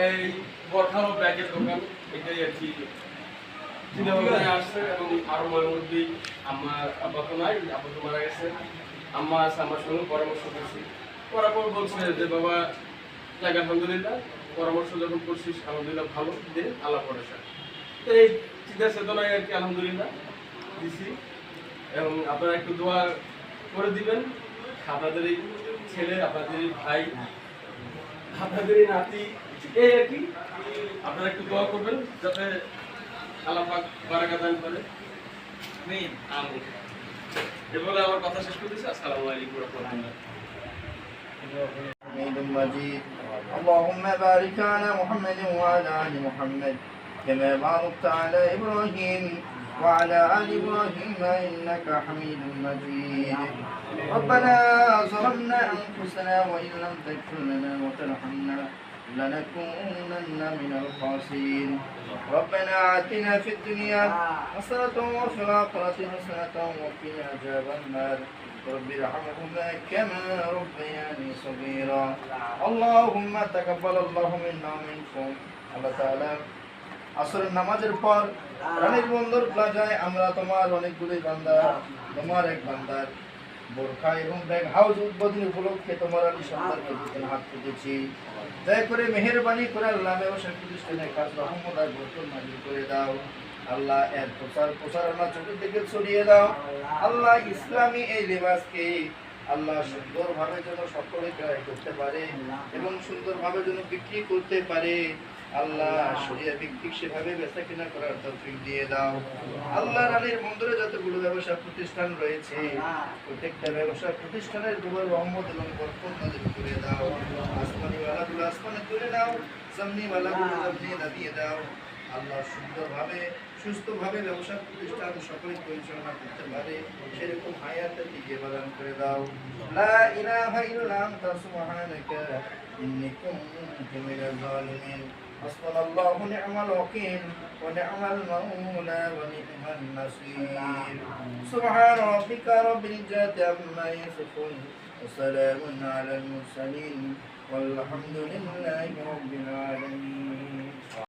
এই বরখানো ব্যাগের দোকান, এটাই আর কি চিন্তা ভাবনায় আসছে। এবং আরো মধ্যেই আমার আব্বা তো নাই, আব্বা তো মারা গেছে, আম্মা আছে, আমার সঙ্গে পরামর্শ করছি, করার পর বলছে যে বাবা যাক আলহামদুলিল্লাহ, পরামর্শ যখন করছিস আলহামদুলিল্লাহ ভালো, দে আল্লাহ ভরসা। তো এই চিন্তা চেতনায় আর কি আলহামদুলিল্লাহ দিছি। এবং আপনারা একটু দোয়া করে দিবেন, আপনাদের এই ছেলে, আপনাদের এই ভাই, আপনাদের এই নাতি, এই আর কি আপনারা একটু দোয়া করবেন যাতে আল্লাহ পাক বারাকাত দান করে। আমিন আমিন। এবারে আমার কথা শেষ করে দিচ্ছি। আসসালামু আলাইকুম ওয়া রাহমাতুল্লাহ। حميد مجيد. اللهم بارك على محمد وعلى آل محمد كما باركت على إبراهيم وعلى آل إبراهيم إنك حميد مجيد. ربنا ظلمنا أنفسنا وإن لم تغفر لنا وترحمنا لنكونن من الخاسرين. ربنا آتنا في الدنيا حسنة وفي الآخرة حسنة وقنا عذاب النار. رب ارحمهما كما ربياني صغيرا. اللهم تقبل الله منا ومنكم. আল্লাহ তাআলা আসরের নামাজের পর রানীর বন্দর প্লাজায় আমরা তোমার অনেকগুলি বান্দা, তোমার এক বান্দার বোরখা এবং ব্যাগ হাউস উদ্বোধন উপলক্ষে তোমার আলী সন্তানকে দুজন হাত পেতেছি। দয়া করে মেহেরবানি করে আল্লাহ ব্যবসা প্রতিষ্ঠানের কাজ রহমত আর বরকত নাযিল করে দাও। আল্লাহ এর প্রচারণা চতুর্দিকে ছড়িয়ে দাও। আল্লাহ ইসলামী এই লেবাসকে আল্লাহ সুন্দরভাবে যেন সকলে ক্রয় করতে পারে এবং সুন্দরভাবে যেন বিক্রি করতে পারে। আল্লাহ শরিয়া ভিত্তিক সেভাবে বেচা কেনা করার তৌফিক দিয়ে দাও। আল্লাহ রানীর বন্দরে যতগুলো ব্যবসা প্রতিষ্ঠান রয়েছে প্রত্যেকটা ব্যবসা প্রতিষ্ঠানের উপর রহমত এবং বরকত নাযিল করে দাও। আসমানি ওয়ালাগুলো আসমানে তুলে দাও, জমনি ওয়ালাগুলো জমনি নামিয়ে দাও। আল্লাহ সুন্দরভাবে সুস্থভাবে ব্যবসা প্রতিষ্ঠান সকলে পরিচালনা করতে পারে সেরকম হায়াতের দিকে প্রদান করে দাও। লা ইলাহা ইল্লা আনতা সুবহানাকা ইন্নী কুনতু মিনাজ জালিমিন। হাসবুনাল্লাহু ওয়া নি'মাল ওয়াকিল ওয়া নি'মাল মাওলা ওয়া নি'মান নাসীর। সুবহান রাব্বিকা রাব্বিল ইজ্জাতি আম্মা ইয়াসিফুন ওয়া সালামুন আলাল মুরসালিন ওয়ালহামদুলিল্লাহি রাব্বিল আলামিন।